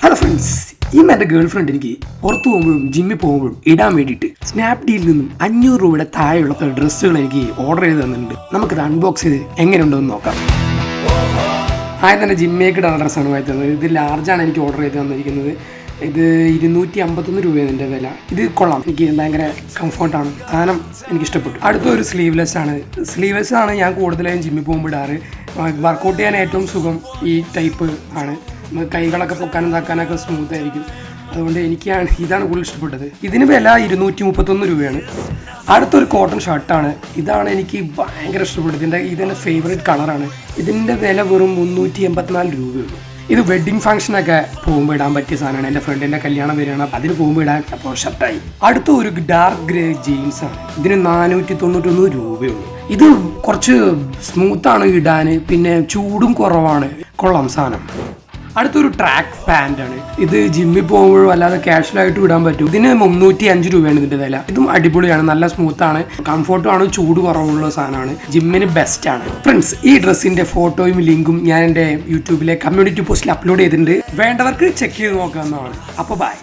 Hello friends, ഇന്ന് എൻ്റെ girl friend എനിക്ക് പുറത്തു പോകുമ്പോഴും ജിമ്മിൽ പോകുമ്പോഴും ഇടാൻ വേണ്ടിയിട്ട് സ്നാപ്ഡീലിൽ നിന്നും 500 രൂപയുടെ താഴെയുള്ള ഡ്രസ്സുകൾ എനിക്ക് ഓർഡർ ചെയ്ത് തന്നിട്ടുണ്ട്. നമുക്കിത് അൺബോക്സ് ചെയ്ത് എങ്ങനെയുണ്ടെന്ന് നോക്കാം. ആദ്യം തന്നെ ജിമ്മേക്ക് ഇടാൻ ഡ്രസ്സാണ് വാങ്ങി തന്നത്. ഇത് ലാർജാണ് എനിക്ക് ഓർഡർ ചെയ്ത് തന്നിരിക്കുന്നത്. ഇത് 251 രൂപയാണ് ഇതിൻ്റെ വില. ഇത് കൊള്ളാം, എനിക്ക് ഭയങ്കര കംഫർട്ടാണ്, സാധനം എനിക്കിഷ്ടപ്പെട്ടു. അടുത്തൊരു സ്ലീവ്ലെസ് ആണ് ഞാൻ കൂടുതലായും ജിമ്മിൽ പോകുമ്പോൾ ഇടാറ്. വർക്കൗട്ട് ചെയ്യാൻ ഏറ്റവും സുഖം ഈ ടൈപ്പ് ആണ്. കൈകളൊക്കെ പൊക്കാനും താക്കാനൊക്കെ സ്മൂത്ത് ആയിരിക്കും. അതുകൊണ്ട് ഇതാണ് കൂടുതൽ ഇഷ്ടപ്പെട്ടത്. ഇതിന് വില 231 രൂപയാണ്. അടുത്തൊരു കോട്ടൺ ഷർട്ടാണ്. ഇതാണ് എനിക്ക് ഭയങ്കര ഇഷ്ടപ്പെട്ടത്. ഇതെൻ്റെ ഫേവറേറ്റ് കളറാണ്. ഇതിൻ്റെ വില വെറും 384 രൂപയുള്ളൂ. ഇത് വെഡ്ഡിങ് ഫംഗ്ഷനൊക്കെ പോകുമ്പോൾ ഇടാൻ പറ്റിയ സാധനമാണ്. എൻ്റെ ഫ്രണ്ടിൻ്റെ കല്യാണം വരികയാണ്, അതിന് പോകുമ്പോൾ ഇടാൻ അപ്പോൾ ഷർട്ടായി. അടുത്ത ഒരു ഡാർക്ക് ഗ്രേ ജീൻസ് ആണ്. ഇതിന് 491 രൂപയുള്ളൂ. ഇത് കുറച്ച് സ്മൂത്താണ് ഇടാൻ, പിന്നെ ചൂടും കുറവാണ്. കൊള്ളാം സാധനം. അടുത്തൊരു ട്രാക്ക് പാൻ്റ് ആണ്. ഇത് ജിമ്മിൽ പോകുമ്പോഴും അല്ലാതെ കാഷ്വലായിട്ട് ഇടാൻ പറ്റും. ഇതിന് 305 രൂപയാണ് ഇതിൻ്റെ വില. ഇതും അടിപൊളിയാണ്, നല്ല സ്മൂത്താണ്, കംഫർട്ടുമാണ്, ചൂട് കുറവുള്ള സാധനമാണ്, ജിമ്മിന് ബെസ്റ്റ് ആണ്. ഫ്രണ്ട്സ്, ഈ ഡ്രസ്സിൻ്റെ ഫോട്ടോയും ലിങ്കും ഞാൻ എൻ്റെ യൂട്യൂബിലെ കമ്മ്യൂണിറ്റി പോസ്റ്റിൽ അപ്ലോഡ് ചെയ്തിട്ടുണ്ട്. വേണ്ടവർക്ക് ചെക്ക് ചെയ്ത് നോക്കാവുന്നതാണ്. അപ്പോൾ ബൈ.